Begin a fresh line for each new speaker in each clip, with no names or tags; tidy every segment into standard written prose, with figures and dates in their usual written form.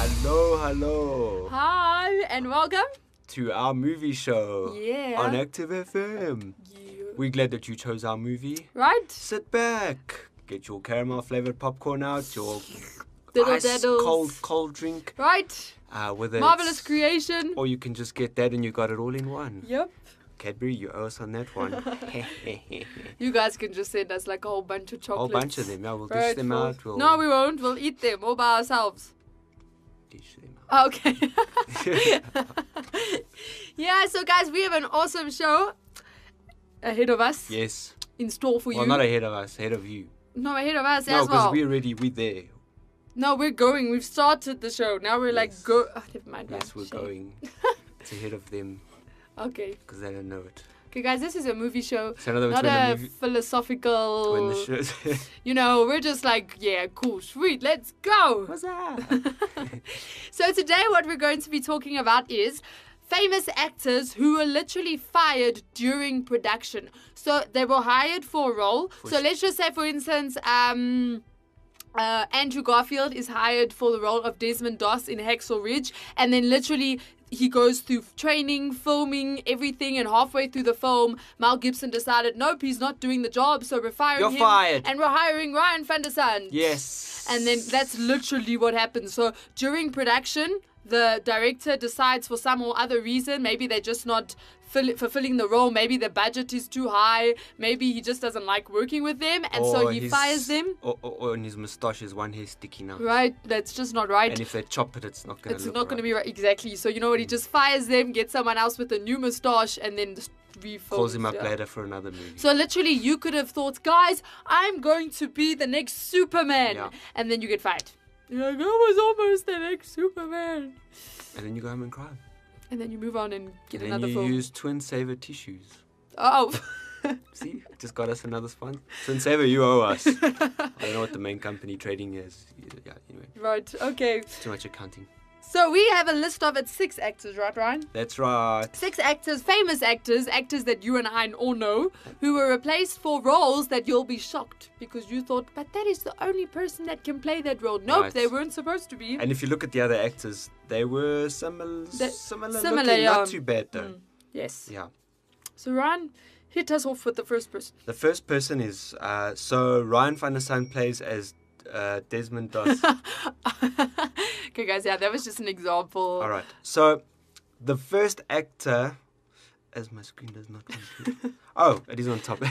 Hello.
Hi, and welcome
To our movie show.
Yeah.
On Active FM. We're glad that you chose our movie.
Right?
Sit back. Get your caramel flavored popcorn out. Your
Diddle
ice
daddles.
cold drink.
Right?
Whether
Marvelous
it's-
creation.
Or you can just get that and you got it all in one.
Yep.
Cadbury, you owe us on that one.
You guys can just send us like a whole bunch of
A
chocolates.
whole bunch of them. Yeah, we'll dish
Right,
them out. We'll
No, we won't. We'll eat them all by ourselves.
dish them out.
Okay. Yeah, so guys, we have an awesome show ahead of us.
Yes.
In store for
Well,
you.
not ahead of us, ahead of you.
No, ahead of us
No,
as
because
well.
we're there.
No, we're going. We've started the show. Now we're like,
Yes.
go. Oh, never mind.
Yes,
right,
we're
shame.
going. It's ahead of them
Okay.
because they don't know it.
Okay, guys, this is a movie show.
So in other words,
Not
when
a
the movie,
philosophical.
when the show's
You know, we're just like, yeah, cool, sweet, let's go.
what's that?
So today what we're going to be talking about is famous actors who were literally fired during production. So they were hired for a role. So let's just say, for instance, Andrew Garfield is hired for the role of Desmond Doss in Hacksaw Ridge, and then literally he goes through training, filming, everything, and halfway through the film, Mel Gibson decided, nope, he's not doing the job, so we're firing
You're
him.
fired.
And we're hiring Ryan van der Sand.
Yes.
And then that's literally what happens. So during production, the director decides for some or other reason, maybe they're just not fulfilling the role, maybe the budget is too high, maybe he just doesn't like working with them, and so he fires them.
Or in his moustache is one hair sticking out.
Right, that's just not right.
And if they chop it, it's not going to
It's
look
not going to
right.
be right. Exactly. So you know what? He just fires them, gets someone else with a new moustache, and then just refilms.
Calls him up
yeah.
later for another movie.
So literally, you could have thought, guys, I'm going to be the next Superman,
Yeah.
and then you get fired. You're like, I was almost the next Superman.
And then you go home and cry.
And then you move on and get
And then
another
you
film.
use Twin Saver tissues.
Oh.
See? Just got us another sponsor. Twin Saver, you owe us. I don't know what the main company trading is. Yeah, anyway.
Right, okay.
Too much accounting.
So we have a list of 6 actors, right, Ryan?
That's right.
6 actors, famous actors, actors that you and I all know, who were replaced for roles that you'll be shocked because you thought, but that is the only person that can play that role. Nope,
Right.
they weren't supposed to be.
And if you look at the other actors, they were similar
similar,
looking.
yeah.
Not too bad, though.
Yes.
Yeah.
So Ryan, hit us off with the first person.
The first person is, so Ryan van der Sand plays as Desmond Doss.
Okay, guys, yeah, that was just an example.
All right. So the first actor, as my screen does not come through. Oh, it is on top.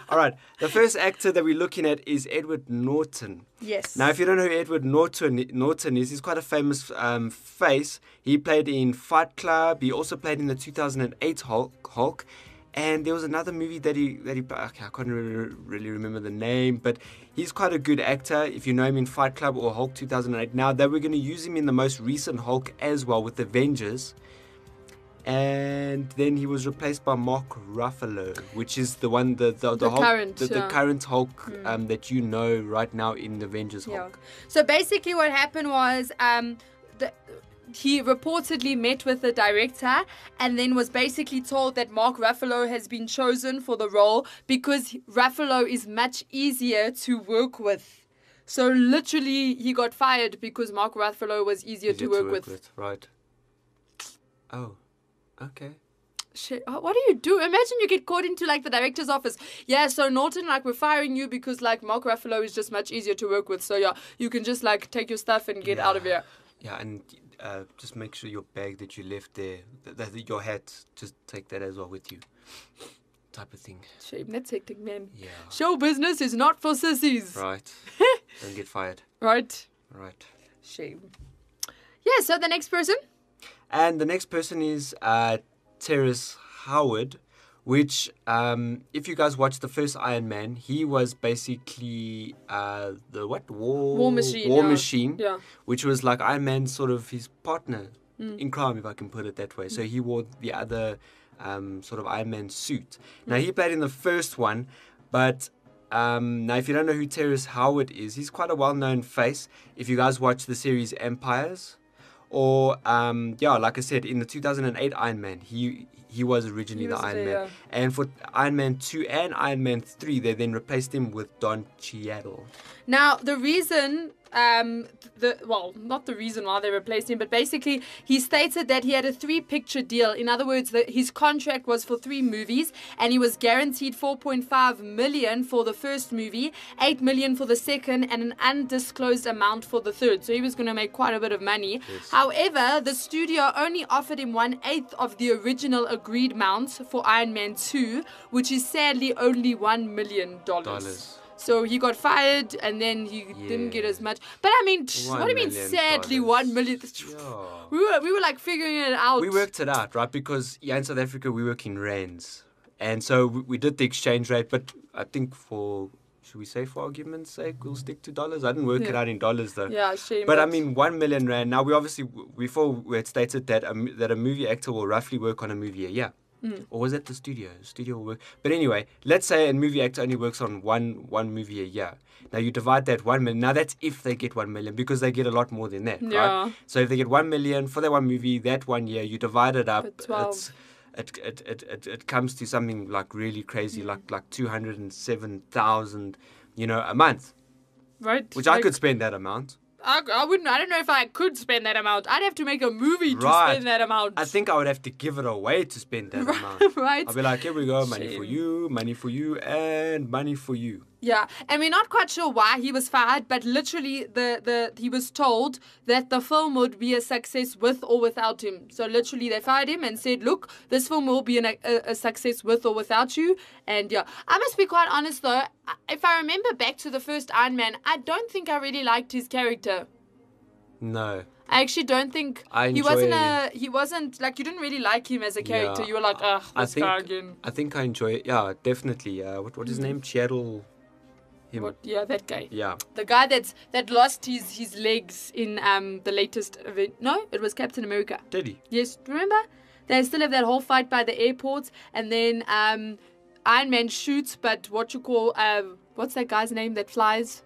All right. The first actor that we're looking at is Edward Norton.
Yes.
Now, if you don't know who Edward Norton is, he's quite a famous face. He played in Fight Club. He also played in the 2008 Hulk. And there was another movie that he okay, I can't really remember the name, but he's quite a good actor. If you know him in Fight Club or Hulk 2008. Now, they were going to use him in the most recent Hulk as well with Avengers. And then he was replaced by Mark Ruffalo, which is the one, the Hulk,
current,
the
yeah.
current Hulk that you know right now in the Avengers
Yeah.
Hulk.
So basically what happened was he reportedly met with the director and then was basically told that Mark Ruffalo has been chosen for the role because Ruffalo is much easier to work with. So literally he got fired because Mark Ruffalo was easier to work with.
Right. Oh, okay.
Shit, what do you do? Imagine you get called into like the director's office. Yeah, so Norton, like we're firing you because like Mark Ruffalo is just much easier to work with. So yeah, you can just like take your stuff and get out of here.
Yeah, and just make sure your bag that you left there, your hat, just take that as well with you. Type of thing.
Shame, that's hectic, man.
Yeah.
Show business is not for sissies.
Right. Don't get fired.
Right.
Right.
Shame. Yeah, so the next person?
And the next person is Terrence Howard, which, if you guys watched the first Iron Man, he was basically the what? War
Machine.
War
Yeah.
Machine.
Yeah.
Which was like Iron Man's sort of his partner in crime, if I can put it that way. So he wore the other sort of Iron Man suit. Now, he played in the first one, but now if you don't know who Terrence Howard is, he's quite a well-known face. If you guys watch the series Empires, or, like I said, in the 2008 Iron Man, he was originally the Iron Man.
Yeah.
And for Iron Man 2 and Iron Man 3, they then replaced him with Don Cheadle.
Now, the reason not the reason why they replaced him, but basically he stated that he had a 3-picture deal. In other words, that his contract was for 3 movies, and he was guaranteed 4.5 million for the first movie, 8 million for the second, and an undisclosed amount for the third. So he was going to make quite a bit of money.
Yes.
However, the studio only offered him 1/8 of the original agreed amount for Iron Man 2, which is sadly only $1 million. So he got fired, and then he didn't get as much. But I mean, what do you mean sadly $1 million?
Yeah.
We were like figuring it out.
We worked it out, right? Because in South Africa we work in rands, and so we did the exchange rate. But I think should we say for argument's sake, we'll stick to dollars. I didn't work it out in dollars though.
Yeah, shame.
But I mean, 1 million rand. Now we obviously before we had stated that that a movie actor will roughly work on a movie a year. Or was that the studio? Studio will work. But anyway, let's say a movie actor only works on one movie a year. Now you divide that 1 million. Now that's if they get 1 million, because they get a lot more than that, right? So if they get 1 million for that one movie, that 1 year, you divide it up. It comes to something like really crazy, like 207,000, a month.
Right.
Which I could spend that amount.
I wouldn't. I don't know if I could spend that amount. I'd have to make a movie to spend that amount.
I think I would have to give it away to spend that amount.
Right.
I'll be like, here we go, money for you, and money for you.
Yeah, and we're not quite sure why he was fired, but literally he was told that the film would be a success with or without him. So literally they fired him and said, look, this film will be a success with or without you. And yeah, I must be quite honest though, if I remember back to the first Iron Man, I don't think I really liked his character.
No.
I actually don't think he wasn't like, you didn't really like him as a character.
Yeah,
you were like, this guy again.
I think I enjoy it. Yeah, definitely. What is his name? Chiatel.
Yeah, that guy.
Yeah.
The guy that lost his legs in the latest event. No, it was Captain America.
Did he?
Yes, remember? They still have that whole fight by the airport, and then Iron Man shoots, but what's that guy's name that flies?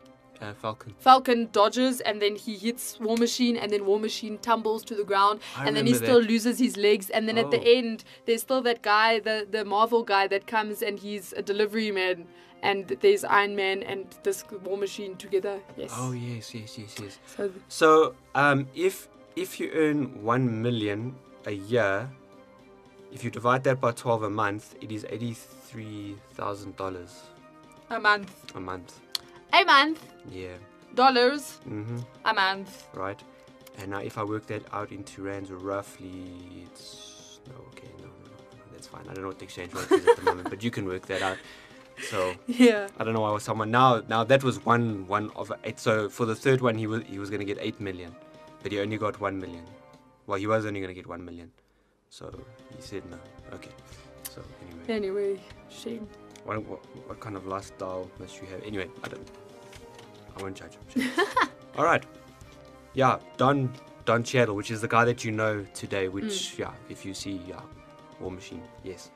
Falcon.
Falcon dodges, and then he hits War Machine, and then War Machine tumbles to the ground, and then he still loses his legs, and then at the end, there's still that guy, the Marvel guy that comes, and he's a delivery man, and there's Iron Man and this War Machine together. Yes.
Oh yes. So if you earn 1 million a year, if you divide that by 12 a month, it is $83,000
a month.
A month.
A month.
Yeah.
Dollars.
Mm-hmm.
A month.
Right. And now if I work that out into rands, roughly, no, that's fine. I don't know what the exchange rate is at the moment, but you can work that out. So
yeah,
I don't know why was someone now that was one of 8. So for the third one, he was going to get 8 million, but he only got 1 million. Well, he was only going to get 1 million, so he said no. Okay. So
anyway, shame.
What kind of lifestyle must you have? Anyway, I won't judge him. All right. Yeah, Don Cheadle, which is the guy that you know today. Which if you see War Machine, yes.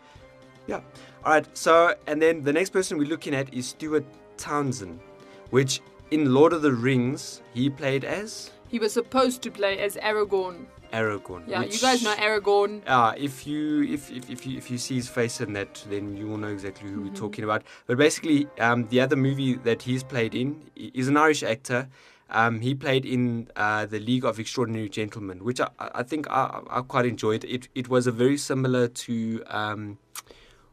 Yeah. All right. So, and then the next person we're looking at is Stuart Townsend, which in Lord of the Rings he played as.
He was supposed to play as Aragorn. Yeah, you guys know Aragorn.
If you see his face in that, then you will know exactly who we're talking about. But basically, the other movie that he's played in is an Irish actor. He played in the League of Extraordinary Gentlemen, which I think I quite enjoyed. It was a very similar to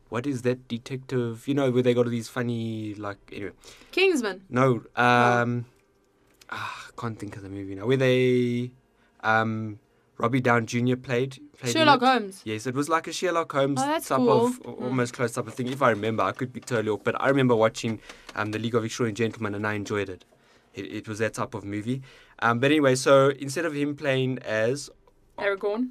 what is that detective? Where they go to these funny anyway.
Kingsman.
No, I can't think of the movie now. Where they Robbie Downey Jr. played
Sherlock Holmes.
Yes, it was like a Sherlock Holmes type
cool.
of almost close type of thing. If I remember, I could be totally off, but I remember watching the League of Extraordinary Gentlemen and I enjoyed it. It was that type of movie. But anyway, so instead of him playing as
Aragorn,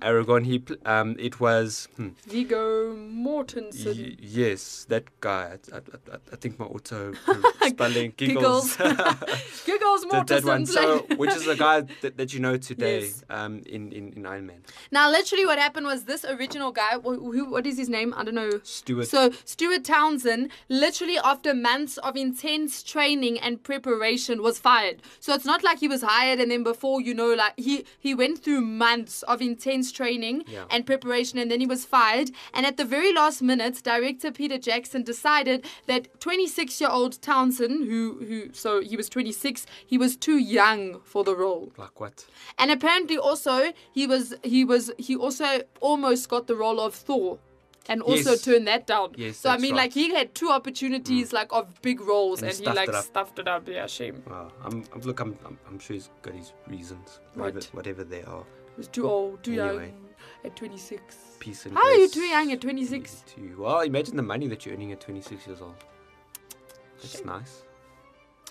it was
Viggo Mortensen.
Yes, that guy. I think my auto spelling giggles.
Giggles Mortensen.
That one. So, which is the guy that you know today, yes. in Iron Man.
Now, literally, what happened was this original guy. What is his name? I don't know.
Stuart.
So Stuart Townsend, literally after months of intense training and preparation, was fired. So it's not like he was hired and then before he went through months of of intense training
Yeah.
and preparation, and then he was fired. And at the very last minute, director Peter Jackson decided that 26-year-old Townsend, so he was 26, he was too young for the role.
Like what?
And apparently also he also almost got the role of Thor. And also
Yes.
turned that down.
Yes,
So I
that's
mean,
right.
like he had 2 opportunities like of big roles,
And
and
he
he like
stuffed it up.
stuffed it up. Yeah, shame.
Wow. I'm sure he's got his reasons,
Right.
whatever they are.
He was too old, too
Anyway.
young at 26.
Peace and
How are you
grace
too young at 26?
to you. Well, imagine the money that you're earning at 26 years old. That's
Shame.
nice.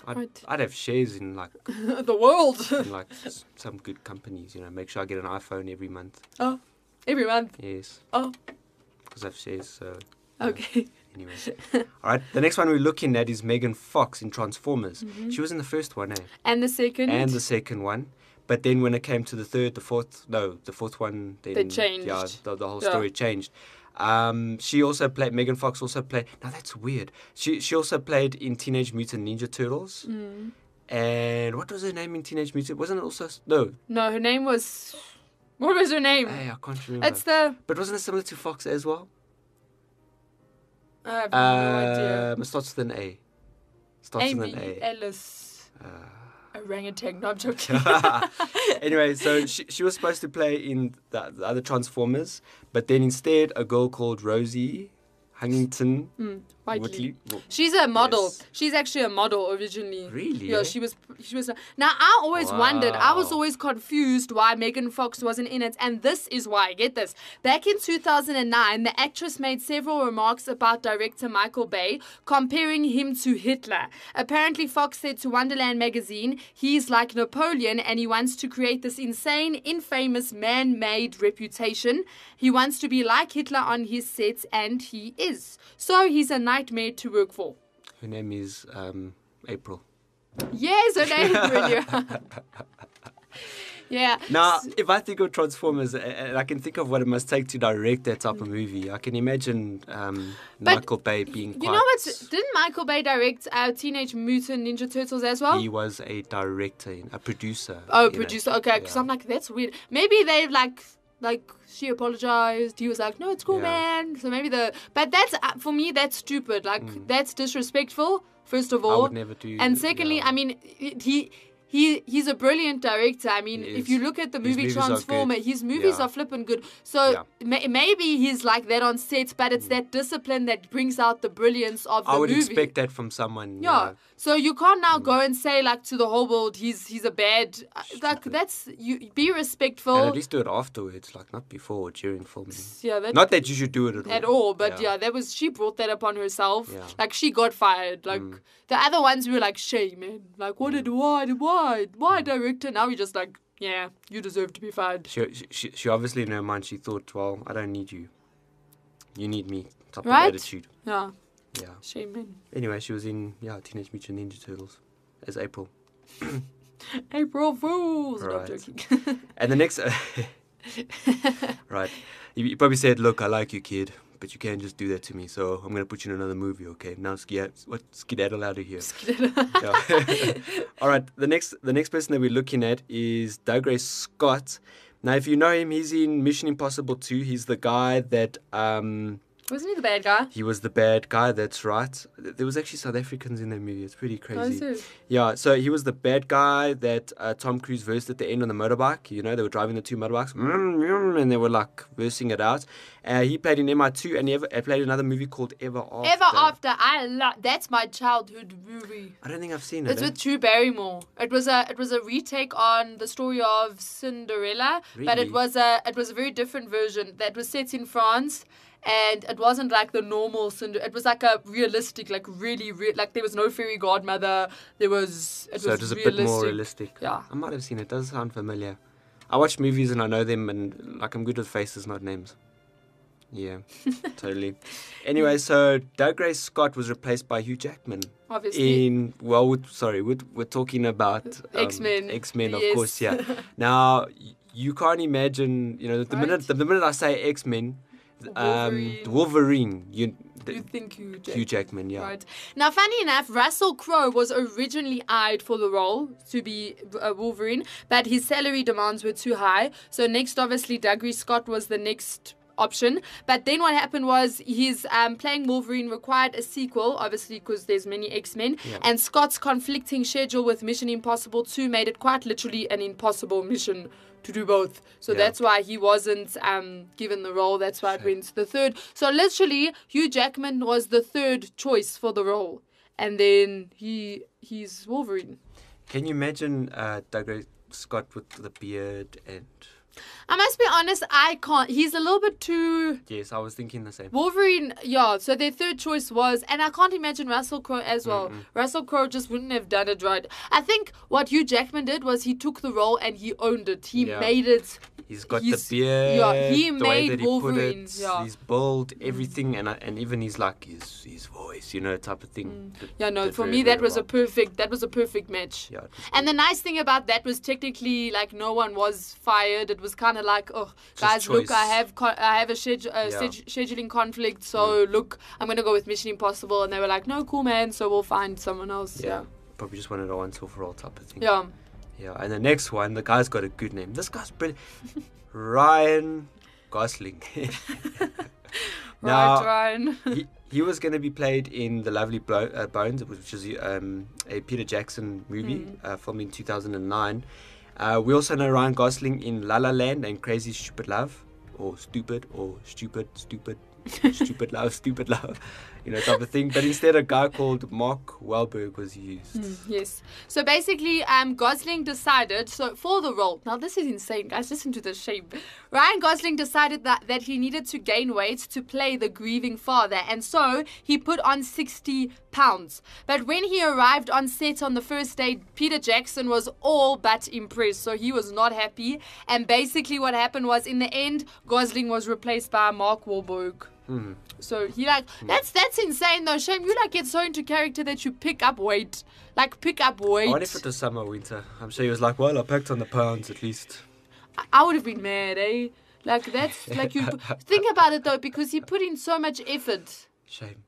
Right.
I'd have shares in like
The world.
some good companies. Make sure I get an iPhone every month.
Oh, every month.
Yes,
Oh,
because I have shares. So
okay.
anyway, all right. The next one we're looking at is Megan Fox in Transformers.
Mm-hmm.
She was in the first one,
And the second.
and the second one. But then when it came to the fourth one, then
They changed.
Yeah, the whole
Yeah.
story changed. She also played. Megan Fox also played. Now that's weird. She also played in Teenage Mutant Ninja Turtles.
Mm.
And what was her name in Teenage Mutant? Wasn't it also no?
No, her name was. What was her name?
Hey, I can't remember.
It's the.
But wasn't it similar to Fox as well?
I have no idea.
It starts with an A. Starts with an
Amy
A.
Ellis. Orangutan. No, I'm joking.
Anyway, so she was supposed to play in the other Transformers, but then instead a girl called Rosie Huntington
Whiteley.
Whitley.
She's a model.
Yes.
She's actually a model originally.
Really,
Yeah,
eh?
she was. Now I always wondered. I was
Wow.
always confused why Megan Fox wasn't in it, and this is why. Get this. Back in 2009, the actress made several remarks about director Michael Bay, comparing him to Hitler. Apparently, Fox said to Wonderland magazine, "He's like Napoleon, and he wants to create this insane, infamous, man-made reputation. He wants to be like Hitler on his sets, and he is. So he's a nightmare to work for."
Her name is April.
Yes, her name really. Yeah.
Now, if I think of Transformers, and I can think of what it must take to direct that type of movie, I can imagine Michael Bay being quite...
You know what? Didn't Michael Bay direct Teenage Mutant Ninja Turtles as well?
He was a director, a producer.
Oh,
in it.
producer. Okay, because
Yeah.
I'm like, that's weird. Maybe they like she apologized. He was like, no, it's cool,
Yeah.
man. So maybe but that's for me, that's stupid. Like that's disrespectful. First of
I
all,
would never do...
and secondly,
yeah.
I mean, he's a brilliant director. I mean,
He
if
is.
you look at the
His
movie
movies are
Transformer,
good.
his movies
Yeah.
are flippin' good. So maybe he's like that on set, but it's that discipline that brings out the brilliance of the
I would
movie.
expect that from someone.
Yeah. So you can't now go and say like to the whole world he's a bad like that's you be respectful.
And at least do it afterwards, like not before or during filming.
Yeah,
Not that you should do it
at all, but yeah, she brought that upon herself.
Yeah.
Like she got fired. Like the other ones were like, shame, man. Like why director? Now we just like, yeah, you deserve to be fired.
She obviously in her mind she thought, well, I don't need you. You need me. Type
Right?
of attitude.
Yeah,
Yeah.
shame, man.
Anyway, she was in Teenage Mutant Ninja Turtles as April.
April Fools. No, I'm
Right.
joking.
And the next right. You probably said, look, I like you, kid, but you can't just do that to me, so I'm gonna put you in another movie, okay? Now skedaddle out of here. Yeah. All right, the next person that we're looking at is Dougray Scott. Now, if you know him, he's in Mission Impossible 2. He's the guy that
Wasn't he the bad guy?
he was the bad guy. That's right. There was actually South Africans in that movie. It's pretty crazy.
Oh, is it?
Yeah, so he was the bad guy that Tom Cruise versed at the end on the motorbike. You know, they were driving the two motorbikes, and they were like versing it out. He played in MI2, and he played another movie called Ever After.
Ever After. That's my childhood movie.
I don't think I've seen it.
It's with Drew Barrymore. It was a retake on the story of Cinderella, but
Really?
it was a very different version that was set in France. And it wasn't like the normal Cinderella. It was like a realistic, like really like there was no fairy godmother. It was
So it was a bit more realistic.
Yeah.
I might have seen it. It does sound familiar. I watch movies and I know them, and like I'm good with faces, not names. Yeah, totally. Anyway, so Dougray Scott was replaced by Hugh Jackman.
Obviously.
We're talking about
X-Men.
X-Men, of
Yes.
course, yeah. Now, you can't imagine, the
Right.
minute I say X-Men,
Wolverine.
Wolverine.
You think
Hugh Jackman, yeah.
Right. Now, funny enough, Russell Crowe was originally eyed for the role to be Wolverine, but his salary demands were too high. So next, obviously, Dougray Scott was the next option. But then what happened was his playing Wolverine required a sequel, obviously because there's many X-Men, and Scott's conflicting schedule with Mission Impossible 2 made it quite literally an impossible mission to do both. So that's why he wasn't given the role. That's why it went to the third. So literally, Hugh Jackman was the third choice for the role. And then he's Wolverine.
Can you imagine Dougray Scott with the beard and...
I must be honest, I can't. He's a little bit too...
Yes, I was thinking the same.
Wolverine, so their third choice was... And I can't imagine Russell Crowe as well. Russell Crowe just wouldn't have done it right. I think what Hugh Jackman did was he took the role and he owned it. He made it...
He's got the beard.
Yeah, he
the way
made
that
Wolverine.
He's bold, everything, and even his his voice, type of thing.
For me that was a perfect match.
Yeah.
And the nice thing about that was technically like no one was fired. It was kind of like, oh guys, look, I have a scheduling conflict, so look, I'm gonna go with Mission Impossible, and they were like, no, cool man, so we'll find someone else.
Probably just wanted a once off for all type of thing.
Yeah,
and the next one, the guy's got a good name. This guy's brilliant. Ryan Gosling.
Ryan.
He was going to be played in The Lovely Bones, which is a Peter Jackson movie filmed in 2009. We also know Ryan Gosling in La La Land and Crazy Stupid Love, or Stupid Love, type of thing. But instead, a guy called Mark Wahlberg was used.
Yes. So basically, Gosling decided, for the role, now this is insane, guys, listen to the shape. Ryan Gosling decided that he needed to gain weight to play the grieving father, and so he put on 60 pounds. But when he arrived on set on the first day, Peter Jackson was all but impressed, so he was not happy. And basically what happened was, in the end, Gosling was replaced by Mark Wahlberg. So he that's insane though. Shame you get so into character that you pick up weight. I
wonder if it was summer or winter. I'm sure he was like, well, I packed on the pounds at least.
I would have been mad, eh? That's you think about it though, because he put in so much effort.
Shame.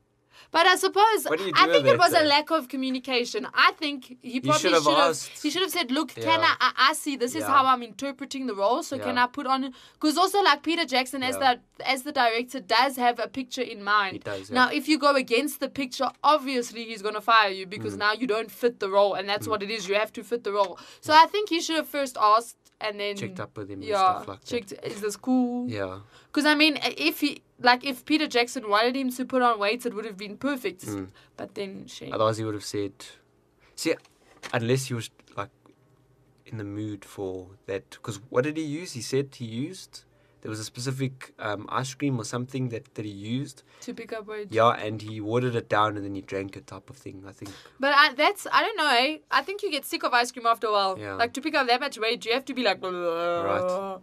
But I suppose, I think it was a lack of communication. I think he probably should have said, look, can I see this is how I'm interpreting the role, so can I put on... Because also Peter Jackson as the director does have a picture in mind.
He does,
Now, if you go against the picture, obviously he's going to fire you because now you don't fit the role, and that's what it is. You have to fit the role. So I think he should have first asked and then...
checked up with him and stuff like that.
Is this cool?
Yeah.
Because, I mean, if Peter Jackson wanted him to put on weight, it would have been perfect. But then, shame.
Otherwise, he would have said... See, unless he was, in the mood for that... Because what did he use? He said he used... There was a specific ice cream or something that he used.
To pick up weight.
Yeah, and he watered it down and then he drank it type of thing, I think.
But I don't know, eh? I think you get sick of ice cream after a while.
Yeah.
To pick up that much weight, you have to be like...
Right.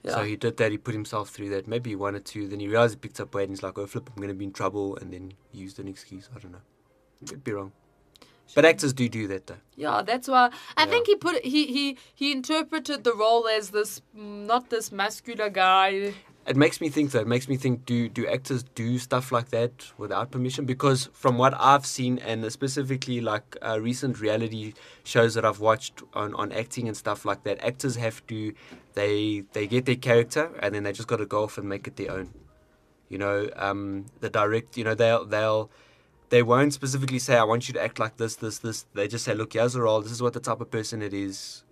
Yeah.
So he did that, he put himself through that. Maybe he wanted to, then he realized he picked up weight and he's like, oh flip, I'm going to be in trouble, and then he used an excuse. I don't know. Could be wrong. But actors do that though.
Yeah, that's why I think he interpreted the role as this, not this muscular guy.
It makes me think do actors do stuff like that without permission? Because from what I've seen, and specifically recent reality shows that I've watched on acting and stuff like that, actors have to, they get their character and then they just got to go off and make it their own. They won't specifically say, I want you to act like this. They just say, look, here's a role. This is what the type of person it is.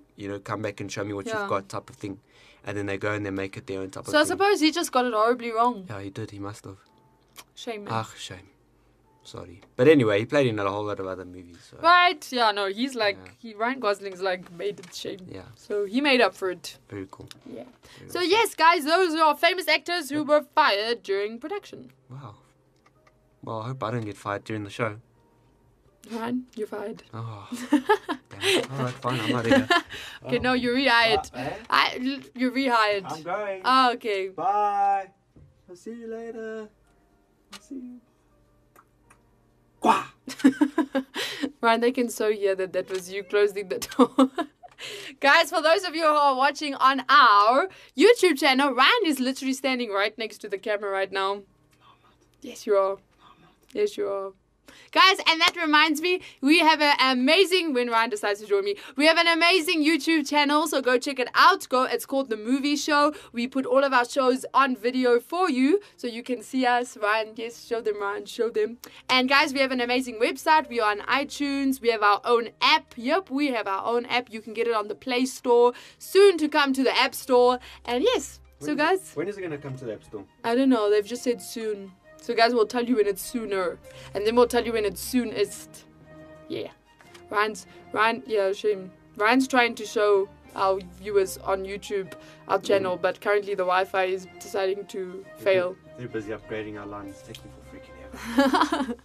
Come back and show me what you've got type of thing. And then they go and they make it their own type of thing.
So I suppose he just got it horribly wrong.
Yeah, he did. He must have.
Shame, man.
Shame. Sorry. But anyway, he played in a whole lot of other movies. So.
Right. Yeah, no, he's Ryan Gosling's made it shame.
Yeah.
So he made up for it.
Very cool.
Yeah. So yes, guys, those are famous actors who were fired during production.
Wow. Well, I hope I don't get fired during the show.
Ryan, you're fired.
Oh, damn it. All right, fine, I'm out of here.
Okay, no, you're rehired. You're rehired.
I'm going.
Oh, okay.
Bye. I'll see you later. I'll see you. Quah!
Ryan, they can so hear that was you closing the door. Guys, for those of you who are watching on our YouTube channel, Ryan is literally standing right next to the camera right now. Yes, you are. Yes, you are. Guys, and that reminds me, we have an amazing, when Ryan decides to join me, we have an amazing YouTube channel, so go check it out. It's called The Movie Show. We put all of our shows on video for you, so you can see us. Ryan, yes, show them, Ryan, show them. And guys, we have an amazing website. We are on iTunes. We have our own app. Yep, we have our own app. You can get it on the Play Store. Soon to come to the App Store. And yes, so guys.
When is it going to come to the App Store?
I don't know. They've just said soon. So guys, we'll tell you when it's sooner. And then we'll tell you when it's soonest. Yeah. Ryan's trying to show our viewers on YouTube our channel, but currently the Wi-Fi is deciding to fail.
They're busy upgrading our line. It's taking for freaking ever.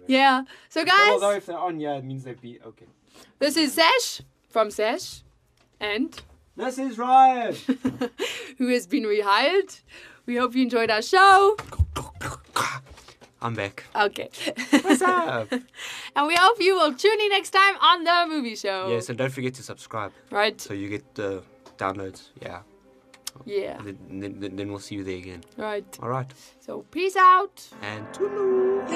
Yeah. So guys.
Although if they're on, yeah, it means they'd be okay.
This is Sash from Sash. And
this is Ryan.
who has been rehired. We hope you enjoyed our show.
I'm back.
Okay.
What's up?
And we hope you will tune in next time on The Movie Show.
Yes, and don't forget to subscribe.
Right.
So you get the downloads. Yeah.
Yeah.
And then we'll see you there again.
Right.
All right.
So peace out.
And toodaloo.